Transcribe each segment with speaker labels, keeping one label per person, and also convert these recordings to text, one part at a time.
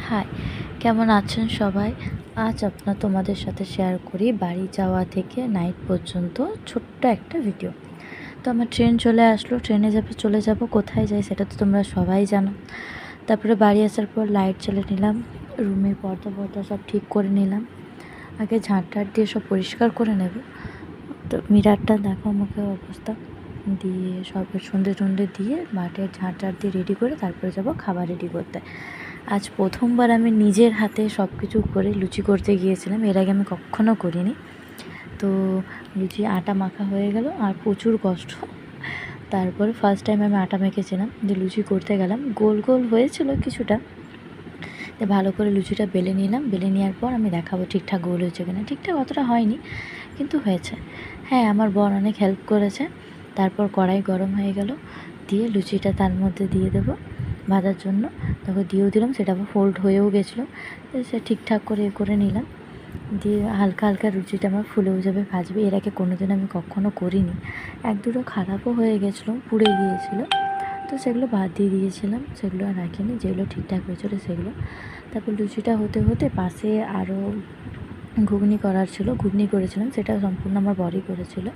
Speaker 1: High, কেমন আছেন সবাই? আজ তোমাদের সাথে শেয়ার করি বাড়ি যাওয়া থেকে নাইট পর্যন্ত ছোট্ট একটা ভিডিও। তো আমার ট্রেন চলে আসলো, ট্রেনে চলে যাব, কোথায় যাই সেটা তো তোমরা সবাই জানো। তারপরে বাড়ি আসার পর লাইট জ্বেলে নিলাম, রুমের পর্দা সব ঠিক করে নিলাম। আগে ঝাঁট দিয়ে সব পরিষ্কার করে নেব। তো মিরারটা দেখো আমাকে অবস্থা দিয়ে সব সন্ধে দিয়ে মাটির ঝাঁট দিয়ে রেডি করে তারপরে যাব খাবার রেডি করতে। আজ প্রথমবার আমি নিজের হাতে সব কিছু করে লুচি করতে গিয়েছিলাম, এর আগে আমি কখনও করিনি। তো লুচি আটা মাখা হয়ে গেল আর প্রচুর কষ্ট। তারপরে ফার্স্ট টাইম আমি আটা মেখেছিলাম, যে লুচি করতে গেলাম, গোল হয়েছিল কিছুটা। তো ভালো করে লুচিটা বেলে নিলাম, বেলে নেওয়ার পর আমি দেখাবো ঠিকঠাক গোল হয়েছে কিনা। ঠিকঠাক অতটা হয়নি, কিন্তু হয়েছে। হ্যাঁ, আমার বোন অনেক হেল্প করেছে। তারপর কড়াই গরম হয়ে গেল, দিয়ে লুচিটা তার মধ্যে দিয়ে দেবো ভাজার জন্য। তারপর দিয়েও দিলাম, সেটা আবার ফোল্ড হয়েও গেছিলো। তো সে ঠিকঠাক করে নিলাম, দিয়ে হালকা লুচিটা আমার ফুলেও যাবে, ভাজবে। এর আগে কোনোদিন আমি কখনও করিনি। এক দুটো খারাপও হয়ে গেছিলো, পুড়ে গিয়েছিলো। তো সেগুলো বাদ দিয়ে দিয়েছিলাম, সেগুলো আর রাখিনি। যেগুলো ঠিকঠাক হয়েছিলো সেগুলো। তারপর লুচিটা হতে পাশে আরও ঘুগনি করার ছিল, ঘুগনি করেছিলাম, সেটা সম্পূর্ণ আমার বড়ি করেছিল।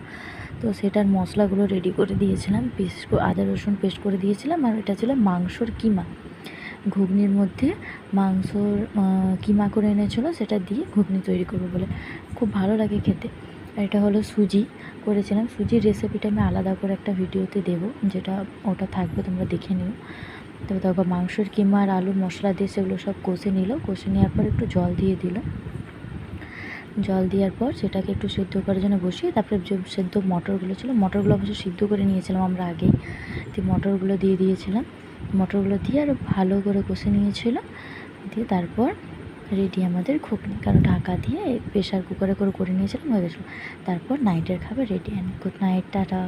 Speaker 1: তো সেটার মশলাগুলো রেডি করে দিয়েছিলাম, আদা রসুন পেস্ট করে দিয়েছিলাম। আর এটা ছিল মাংসর কিমা, ঘুগনির মধ্যে মাংসর কিমা করে এনেছিলো, সেটা দিয়ে ঘুগনি তৈরি করবো বলে। খুব ভালো লাগে খেতে। আর এটা হলো সুজি করেছিলাম। সুজির রেসিপিটা আমি আলাদা করে একটা ভিডিওতে দেবো, যেটা ওটা থাকবে, তোমরা দেখে নিও। তো তারপর মাংসের কিমা আর আলুর মশলা দিয়ে সেগুলো সব কষে নেওয়ার পর একটু জল দিয়ে দিল। জল দেওয়ার পর সেটাকে একটু সিদ্ধ করার জন্য বসিয়ে, তারপরে যে সেদ্ধ মটরগুলো ছিল, মটরগুলো অবশ্য সিদ্ধ করে নিয়েছিলাম আমরা আগেই। তো মটরগুলো দিয়ে দিয়েছিলাম, মটরগুলো দিয়ে আরও ভালো করে কষে নিয়েছিল। দিয়ে তারপর রেডি আমাদের ঘুগনি, কারণ ঢাকা দিয়ে প্রেশার কুকারে করে নিয়েছিলাম, হয়ে গেছিলো। তারপর নাইটের খাবার রেডি। Good night, tata.